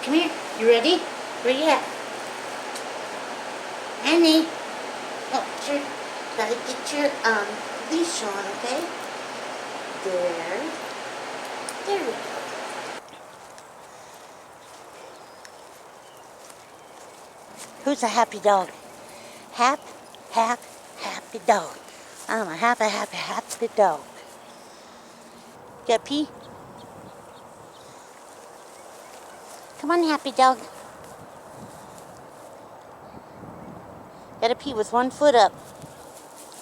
Come here. You ready? Where you at? Annie. Oh, sure. Gotta get your leash on, okay? There. There we go. Who's a happy dog? Happy dog. I'm a happy dog. Got pee? Come on, happy dog. Gotta pee with one foot up.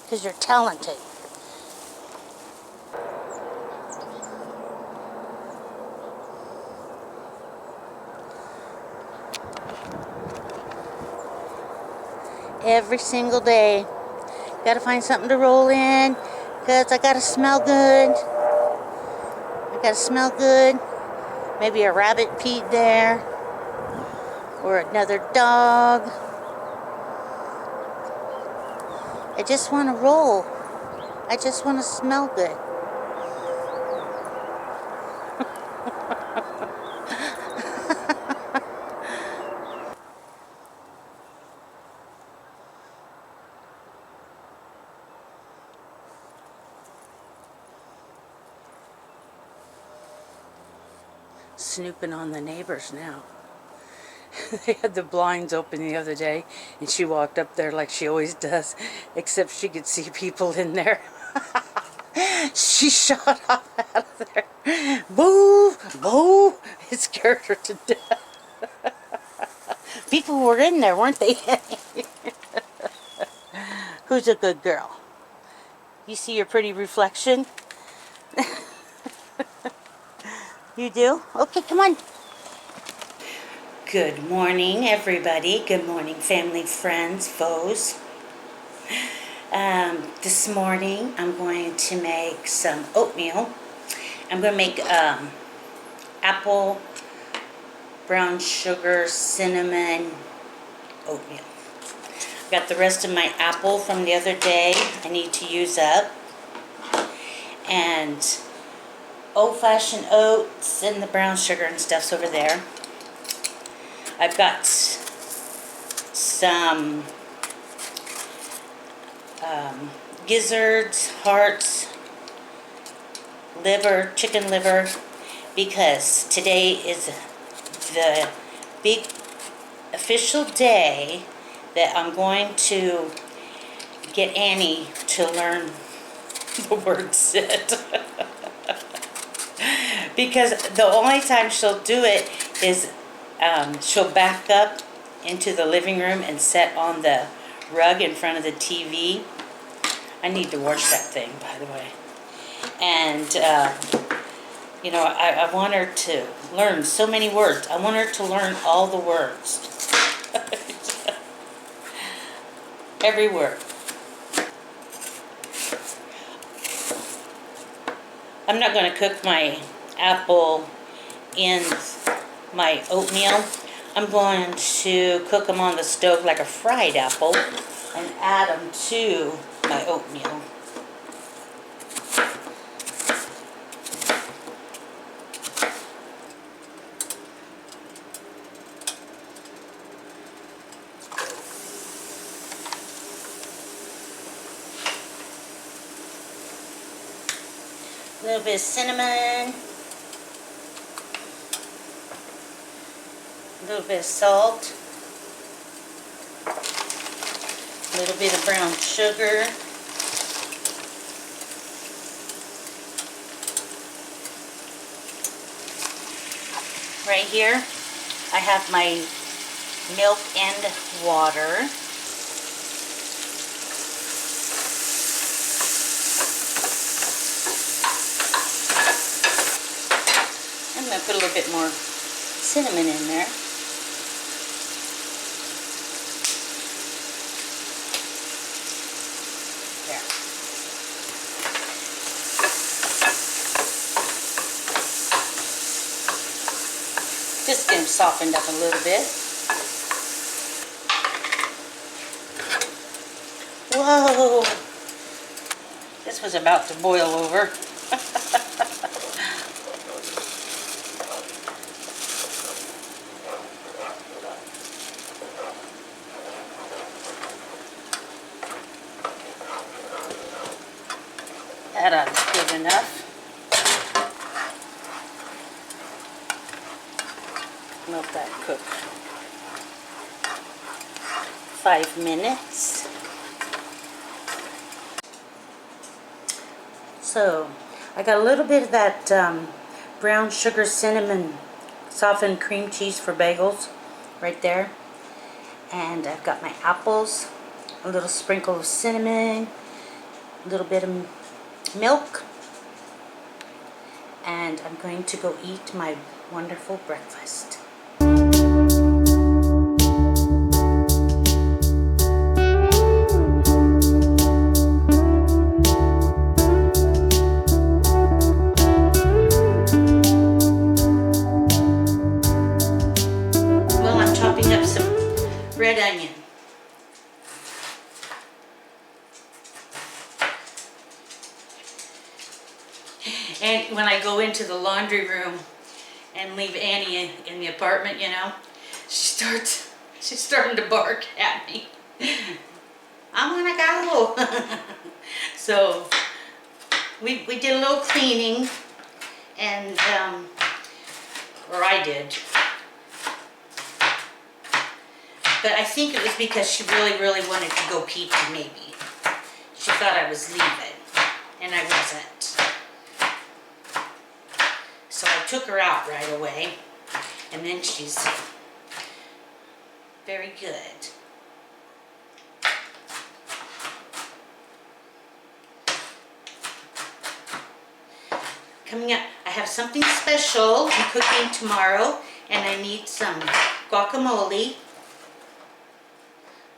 Because you're talented. Every single day. Gotta find something to roll in. Because I gotta smell good. I gotta smell good. Maybe a rabbit peed there. Or another dog. I just want to roll. I just want to smell good. Snooping on the neighbors now. They had the blinds open the other day, and she walked up there like she always does, except she could see people in there. She shot off out of there. Boo! Boo! It scared her to death. People were in there, weren't they? Who's a good girl? You see your pretty reflection? You do? Okay, come on. Good morning, everybody. Good morning, family, friends, foes. This morning, I'm going to make some oatmeal. I'm going to make apple, brown sugar, cinnamon oatmeal. Got the rest of my apple from the other day I need to use up. And old-fashioned oats and the brown sugar and stuff's over there. I've got some gizzards, hearts, liver, chicken liver, because today is the big official day that I'm going to get Annie to learn the word sit. Because the only time she'll do it is she'll back up into the living room and sit on the rug in front of the TV. I need to wash that thing, by the way. And, you know, I want her to learn so many words. I want her to learn all the words. Every word. I'm not going to cook my apple in my oatmeal. I'm going to cook them on the stove like a fried apple and add them to my oatmeal. A little bit of cinnamon. A little bit of salt, a little bit of brown sugar, right here I have my milk and water. I'm going to put a little bit more cinnamon in there. Just get them softened up a little bit. Whoa! This was about to boil over. That ought to be good enough. Let that cook 5 minutes. So I got a little bit of that brown sugar cinnamon softened cream cheese for bagels right there. And I've got my apples, a little sprinkle of cinnamon, a little bit of milk, and I'm going to go eat my wonderful breakfast. Well, I'm chopping up some red onion. And when I go into the laundry room and leave Annie in the apartment, you know, she's starting to bark at me. I want to go. So we did a little cleaning, and or I did. But I think it was because she really wanted to go pee maybe. She thought I was leaving, and I wasn't. So I took her out right away, and then she's very good. Coming up, I have something special I'm cooking tomorrow, and I need some guacamole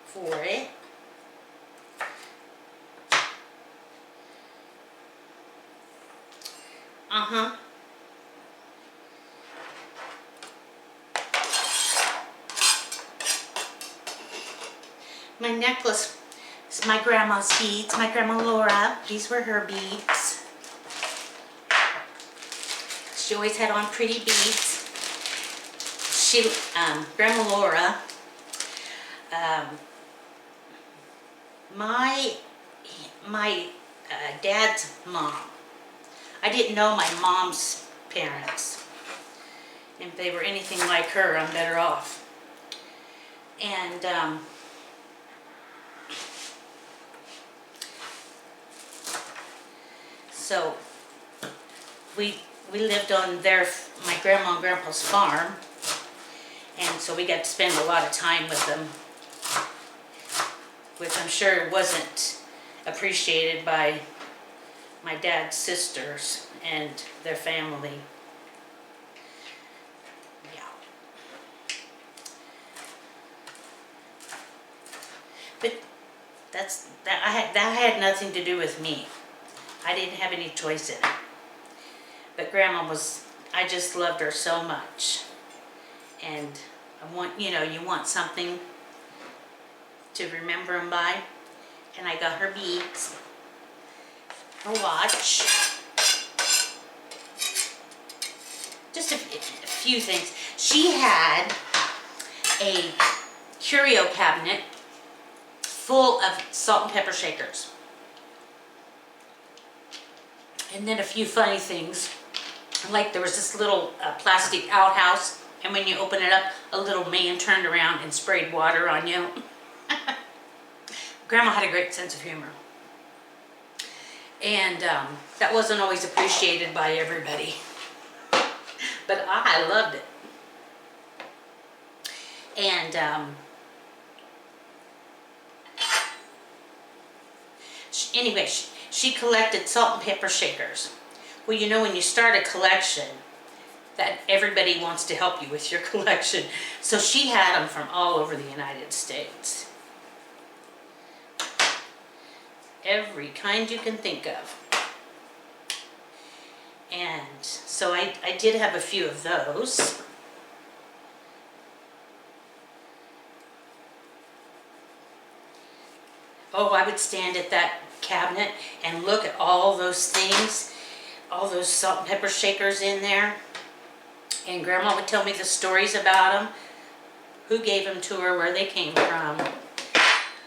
for it. My necklace is my grandma's beads, my grandma Laura. These were her beads. She always had on pretty beads. Grandma Laura, my dad's mom. I didn't know my mom's parents. And if they were anything like her, I'm better off. And so we lived on my grandma and grandpa's farm, and so we got to spend a lot of time with them, which I'm sure wasn't appreciated by my dad's sisters and their family. Yeah. But that had nothing to do with me. I didn't have any choice in it. But Grandma I just loved her so much. And you want something to remember them by. And I got her beads, her watch, just a few things. She had a curio cabinet full of salt and pepper shakers. And then a few funny things, like there was this little plastic outhouse, and when you open it up, a little man turned around and sprayed water on you. Grandma had a great sense of humor. And that wasn't always appreciated by everybody. But I loved it. And anyway, she collected salt and pepper shakers. Well, you know, when you start a collection, that everybody wants to help you with your collection. So she had them from all over the United States. Every kind you can think of. And so I did have a few of those. Oh, I would stand at that cabinet and look at all those things, all those salt and pepper shakers in there. And Grandma would tell me the stories about them, who gave them to her, where they came from.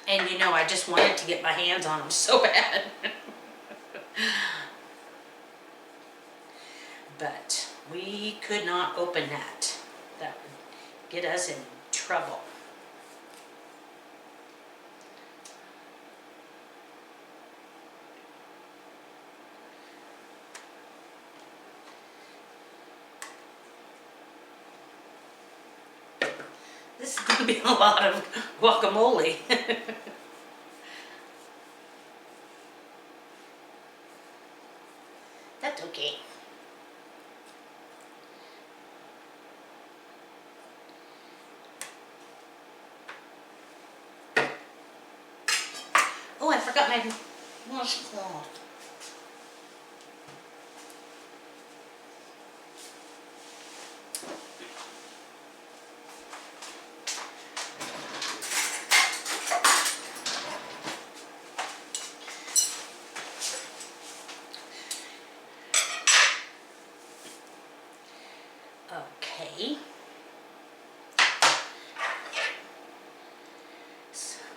And you know, I just wanted to get my hands on them so bad. but we could not open that. That would get us in trouble. This is going to be a lot of guacamole. That's okay. Oh, I forgot my washcloth. Okay.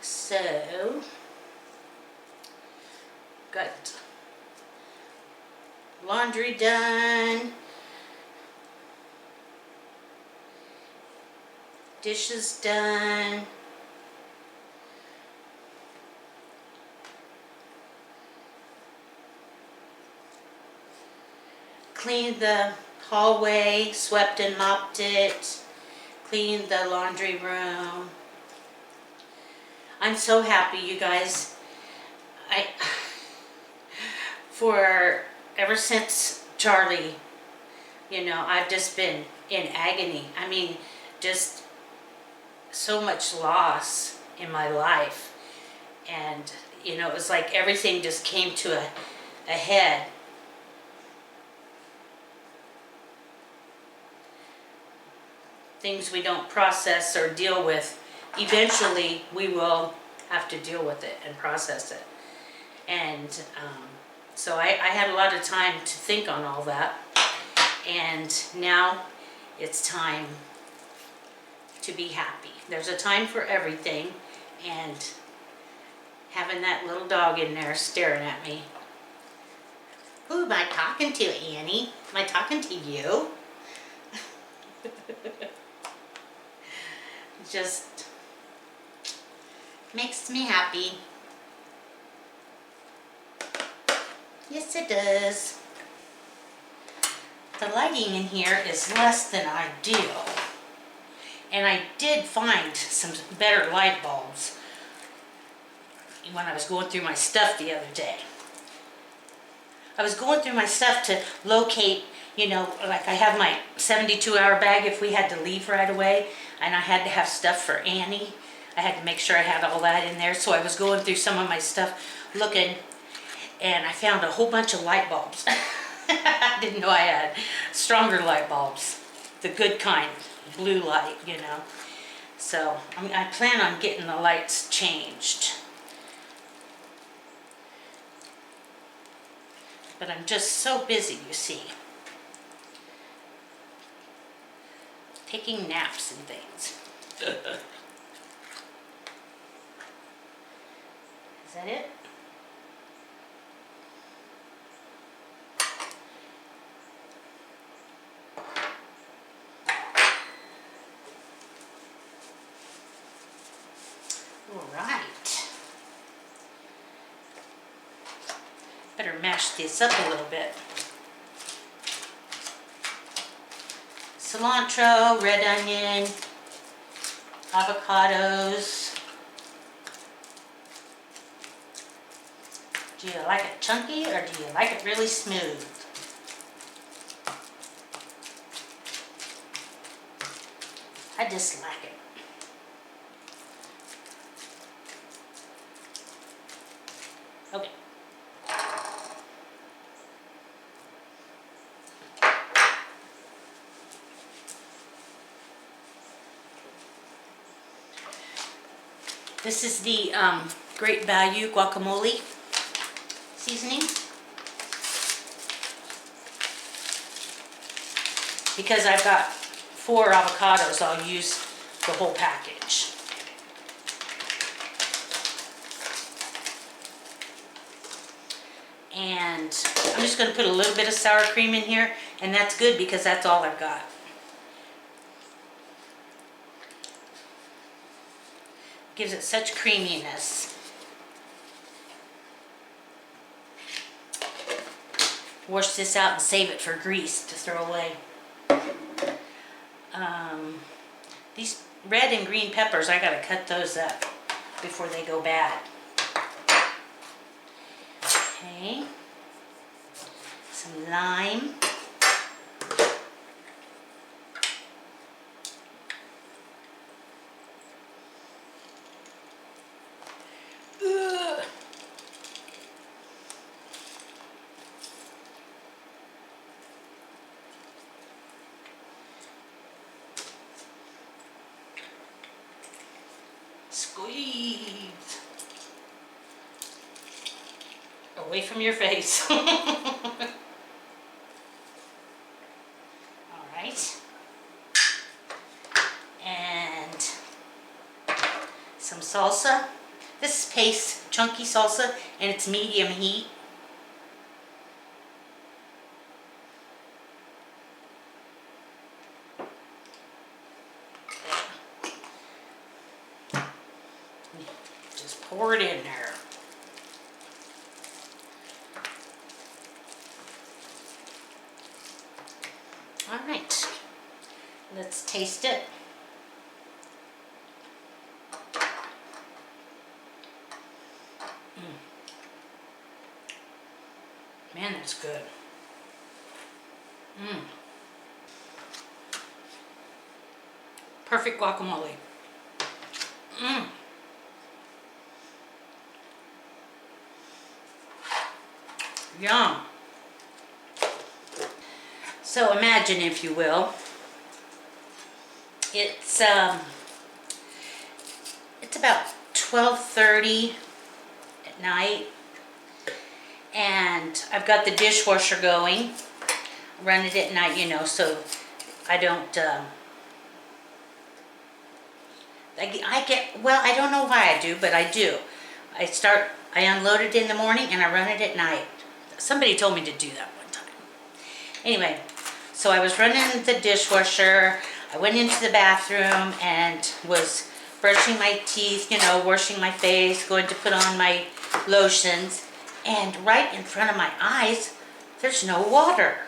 So, got laundry done, dishes done, cleaned the hallway, swept and mopped it, cleaned the laundry room. I'm so happy, you guys. For ever since Charlie, you know, I've just been in agony. I mean, just so much loss in my life. And, you know, it was like everything just came to a head. Things we don't process or deal with, eventually we will have to deal with it and process it. And so I had a lot of time to think on all that. And now it's time to be happy. There's a time for everything. And having that little dog in there staring at me. Who am I talking to, Annie? Am I talking to you? Just makes me happy. Yes, it does. The lighting in here is less than ideal. And I did find some better light bulbs when I was going through my stuff the other day. I was going through my stuff to locate, you know, like I have my 72-hour bag if we had to leave right away, and I had to have stuff for Annie. I had to make sure I had all that in there, so I was going through some of my stuff looking, and I found a whole bunch of light bulbs. I didn't know I had stronger light bulbs, the good kind, blue light, you know. So I plan on getting the lights changed. But I'm just so busy, you see. Taking naps and things. Is that it? All right. Better mash this up a little bit. Cilantro, red onion, avocados. Do you like it chunky or do you like it really smooth? I just like it. Okay. This is the Great Value guacamole seasoning. Because I've got 4 avocados, I'll use the whole package. And I'm just going to put a little bit of sour cream in here. And that's good because that's all I've got. Gives it such creaminess. Wash this out and save it for grease to throw away. These red and green peppers, I gotta cut those up before they go bad. Okay. Some lime. Ugh. Squeeze. Away from your face. All right. And some salsa. This is paste, chunky salsa, and it's medium heat. Just pour it in there. All right, let's taste it. Man, that's good. Perfect guacamole. Yum. So imagine, if you will, it's about 12:30 at night, and I've got the dishwasher going. Run it at night, you know, so I don't. I don't know why I do, but I do. I unload it in the morning and I run it at night. Somebody told me to do that one time. Anyway, so I was running the dishwasher. I went into the bathroom and was brushing my teeth, you know, washing my face, going to put on my lotions. And right in front of my eyes, there's no water.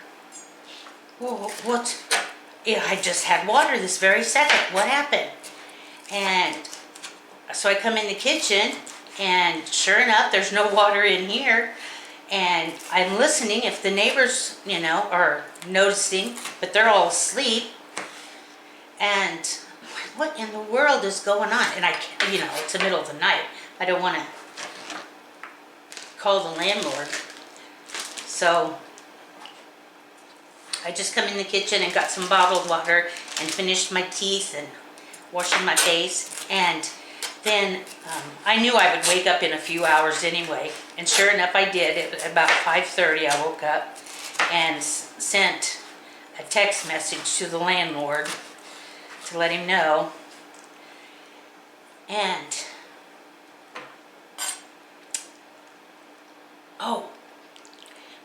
Whoa, what? Yeah, I just had water this very second. What happened? And so I come in the kitchen, and sure enough, there's no water in here. And I'm listening if the neighbors, you know, are noticing, but they're all asleep. And what in the world is going on? And I can't, you know, it's the middle of the night. I don't want to call the landlord. So I just come in the kitchen and got some bottled water and finished my teeth and washing my face. And then I knew I would wake up in a few hours anyway. And sure enough, I did. At about 5:30, I woke up and sent a text message to the landlord to let him know. And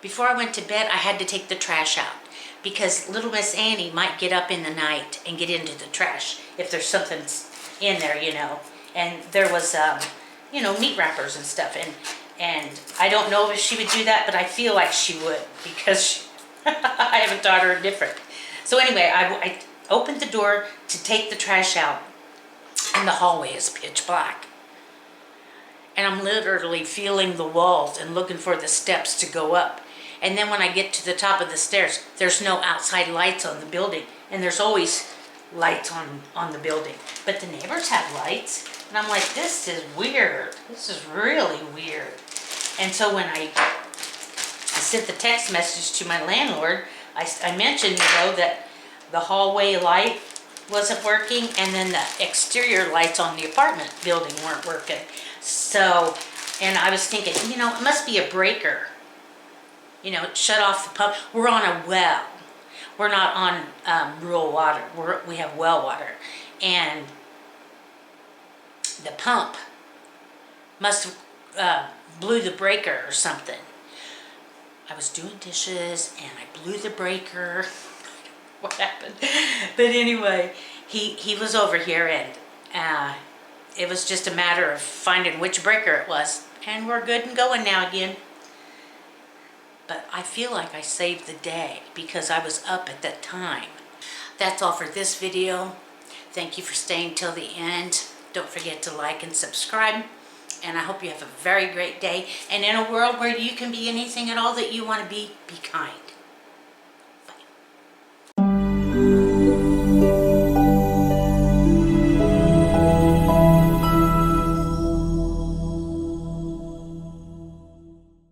before I went to bed, I had to take the trash out because little Miss Annie might get up in the night and get into the trash if there's something in there, you know. And there was, you know, meat wrappers and stuff. And I don't know if she would do that, but I feel like she would because I haven't taught her different. So anyway, I opened the door to take the trash out, and the hallway is pitch black. And I'm literally feeling the walls and looking for the steps to go up. And then when I get to the top of the stairs, there's no outside lights on the building. And there's always lights on the building. But the neighbors have lights. And I'm like, this is weird. This is really weird. And so when I sent the text message to my landlord, I mentioned, you know, that the hallway light wasn't working, and then the exterior lights on the apartment building weren't working. So, and I was thinking, you know, it must be a breaker. You know, shut off the pump. We're on a well. We're not on rural water. We have well water. And the pump must have blew the breaker or something. I was doing dishes and I blew the breaker. What happened? But anyway, he was over here, and it was just a matter of finding which breaker it was, and we're good and going now again. But I feel like I saved the day because I was up at that time. That's all for this video. Thank you for staying till the end. Don't forget to like and subscribe. And I hope you have a very great day. And in a world where you can be anything at all that you want to be kind.